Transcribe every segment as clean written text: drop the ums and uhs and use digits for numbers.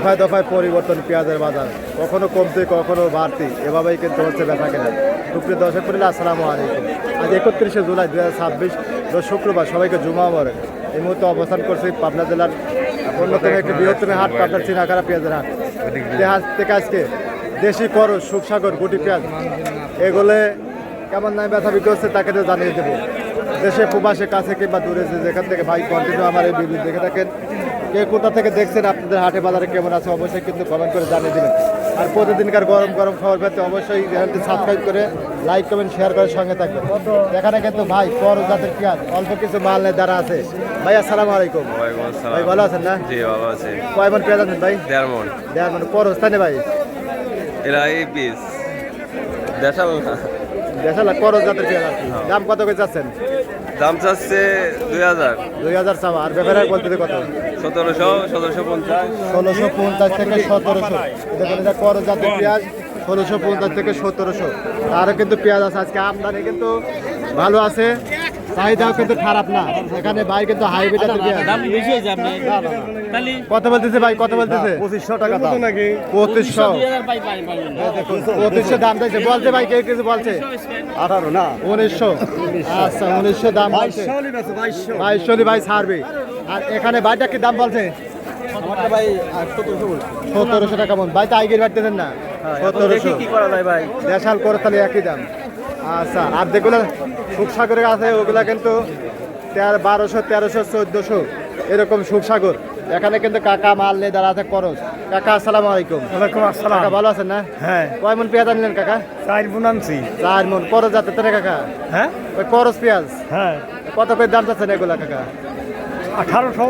দফায় দফায় পরিবর্তন পেঁয়াজের বাজার, কখনো কমতে কখনো বাড়তি, এভাবেই কিন্তু হচ্ছে বেচা কেনা। সুপ্রিয় দর্শক মণ্ডলী, আসসালামু আলাইকুম। আজ 31শে জুলাই 2026 রোজ শুক্রবার, সবাইকে জুমা মোবারক। এই মুহূর্তে অবস্থান করছি পাবনা জেলার অন্যতম একটি বৃহত্তম হাট, পাবনার চিনাখারা পেঁয়াজের হাট। হাট থেকে আজকে দেশি করজ, সুখসাগর, গুটি পেঁয়াজ এগুলো কেমন দামে বেচা বিক্রি হচ্ছে তাকে তো জানিয়ে দেবো। দেশে প্রবাসে কাছে কিংবা দূরে যেখান থেকে ভাই কন্টিনিউ আমার এই ভিডিও দেখে থাকেন, কে কোথা থেকে দেখছেন, আপনাদের হাটে বাজারে কেমন আছে অবশ্যই কিন্তু কমেন্ট করে জানিয়ে দেবেন। আর প্রতিদিনকার গরম গরম খবর পেতে অবশ্যই চ্যানেলটি সাবস্ক্রাইব করে লাইক কমেন্ট শেয়ার করে সঙ্গে থাকবেন। এখানে কিন্তু ভাই করজ জাতের পেঁয়াজ অল্প কিছু মাল নেই দ্বারা আছে। ভাই আসসালামু আলাইকুম। ভাই ভালো আছেন না? জি ভালো আছে। কয় মন পেঁয়াজ আছেন ভাই? 1.5 মণ। 1.5 মন করজ তাই না ভাই? এরা এই পিস দেশাল না, দেশাল করজ জাতের পেঁয়াজ আর কি। দাম কত করে যাচ্ছেন? দাম চাচ্ছে 2000। 2000 চাওয়া, আর ব্যাপারে বলতে কত? 1700, 1750। 1650 থেকে 1700। দেখুন এটা করজ জাতের পেঁয়াজ, 1650 থেকে 1700। আরও কিন্তু পেঁয়াজ আছে আজকে আমদানি কিন্তু ভালো আছে, চাহিদাও কিন্তু খারাপ না। এখানে ভাই কিন্তু হাইব্রিড জাতের পেঁয়াজ। কত বলতেছে ভাই, কত বলতেছে? 2500 টাকা দাম নাকি? 2500। দেখুন 2500 দাম চাইছে, বলছে ভাই কেউ কিছু বলছে 18 না 1900। আচ্ছা 1900 দাম বলছে। 2200 ভাই ছাড়বে। আর এখানে ভাইটা কি দাম বলছে? আমারটা ভাই 1700 বলছে। 1700 টাকা মন। ভাই তো আইগের বাড়তেছেন না? 1700 কি করা যায় ভাই? দেশাল করে তাহলে একই দাম। আচ্ছা আর যেগুলো সুখসাগরে আছে ওগুলা কিন্তু 1200, 1300, 1400 এরকম সুখসাগর। এখানে কিন্তু কাকা মাল নিয়ে দাঁড়া আছে করজ। কাকা আসসালামু আলাইকুম। ওয়ালাইকুম আসসালাম। কাকা ভালো আছেন না? হ্যাঁ। কয় মন পেঁয়াজ আনলেন কাকা? 4 মণ আনছি। 4 মন। করজ জাতের তো না কাকা? হ্যাঁ ওই করজ পেঁয়াজ হ্যাঁ। কত করে দাম চাচ্ছেন এগুলা কাকা? 1800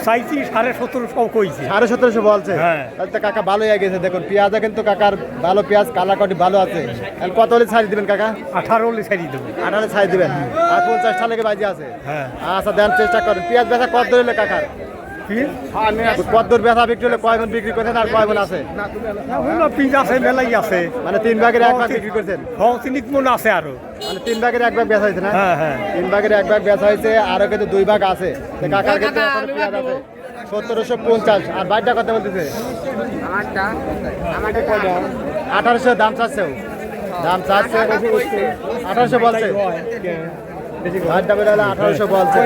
চাইছি, 1750 কইছি। 1750 বলছে। হ্যাঁ। তাহলে তো কাকা ভালোই গেছে। দেখুন পেঁয়াজে কিন্তু কাকার ভালো পেঁয়াজ, কালার কোয়ালিটি ভালো আছে। আর কত হলে ছাড়ি দিবেন কাকা? 18 হলে ছাড়ি দেবো। 18 ছাড়ি দিবেন। আর 50 টাকা বাজি আছে। হ্যাঁ। আচ্ছা দেন, চেষ্টা করেন। পেঁয়াজ বেচা কত ধরলে কাকার? কত দূর বেচা বিক্রি হলে কয় মন বিক্রি করছেন আর কয় মন আছে? পিস আছে, মেলাই আছে। মানে 3 ভাগের 1 ভাগ বিক্রি করছেন? 3 মণ আছে আরো। মানে 3 ভাগের 1 ভাগ বেচা হয়েছে না? হ্যাঁ হ্যাঁ। 3 ভাগের 1 ভাগ বেচা হয়েছে, আরো কিন্তু 2 ভাগ আছে। তো কাকার কিন্তু এখনো পেঁয়াজ আছে 1750। আর বাইরটা কত বলতেছে? আমারটা 1800 দাম চাচ্ছে। দাম চাচ্ছে 1800 বলছে। ভাইটা বের হলে 1800 বলছে।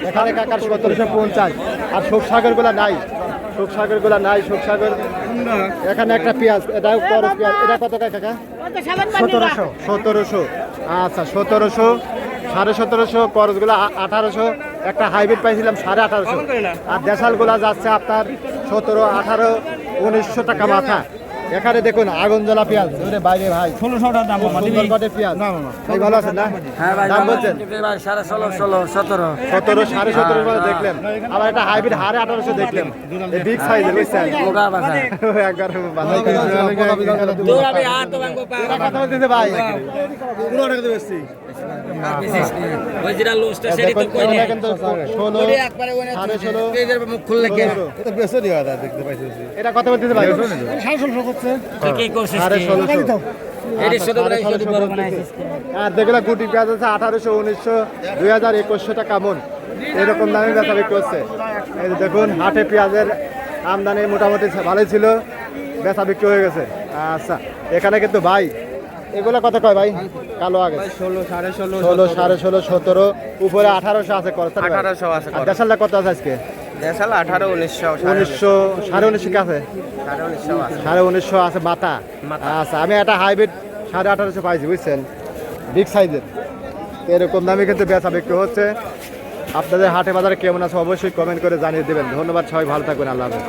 এখানে কাকার 1750। আর সুখসাগর গুলা নাই, সুখসাগর গুলা নাই। সুখসাগর এখানে একটা পেঁয়াজ, এটাও করজ পেঁয়াজ। এটা কত কাকা? 1700। আচ্ছা 1700, 1750। করজগুলা 1800। একটা হাইব্রিড পাইছিলাম 1850। আর দেশালগুলা যাচ্ছে আপনার 17, 18, 1900 টাকা মাথা। এখানে দেখুন আগুন জ্বলা পেঁয়াজ, ওরে বাইরে ভাই 1600 টাকা দাম আমার। সুন্দর কাঠের পেঁয়াজ। ভাই ভালো আছেন না? হ্যাঁ ভাই দাম বলছেন? 16.5, 17, 17। 17, 17.5 করে দেখলেন। আবার একটা হাইব্রিড 1850 দেখলেন। এই বিগ সাইজের বুঝছেন? মোগা বাসা। একবার বাজার করে দৌড়াবে আর তো ভাঙবো পা। এরা কথা বলতেছে ভাই। 15 টাকা দিয়ে বেচছি। ওই যেটা লোস্টটা সেটা তো দেখুন, কই এগুলা না। কিন্তু 16, ওরে একবারে ওই না 16.5, পেজের মুখ খুললে কে? এটা বেচে দিও দা, দেখতে পাইছি। এটা কথা বলতেছে ভাই। 1600 করছে। তুই কি করছিস? 1650। এটি ছোট বড় ছোট বড় বানাইছিস। আর যেগুলো গুটি পেঁয়াজ আছে 1800, 1900, 2000, 2100 টাকা মন। এরকম দামে বেচা বিক্রি হচ্ছে। এই যে দেখুন হাটে পেঁয়াজের আমদানি মোটামুটি ভালোই ছিল, বেচা বিক্রি হয়ে গেছে। আচ্ছা এখানে কিন্তু ভাই এগুলো কত কয় ভাই? কালো আগে 16, 16.5, 16, 16.5, 17, উপরে 1800 আছে। 1800 আছে। আর দেশালটা কত আছে আজকে? দেশাল 18, 1900, 1900, 1950 কাছে 1900 আছে। 1950 আছে মাথা। আচ্ছা আমি একটা হাইব্রিড 1850 পাইছি বুঝছেন, বিগ সাইজের। এরকম দামে কিন্তু বেচা বিক্রি হচ্ছে। আপনাদের হাটে বাজারে কেমন আছে অবশ্যই কমেন্ট করে জানিয়ে দেবেন। ধন্যবাদ, সবাই ভালো থাকবেন। আল্লাহ হাফেজ।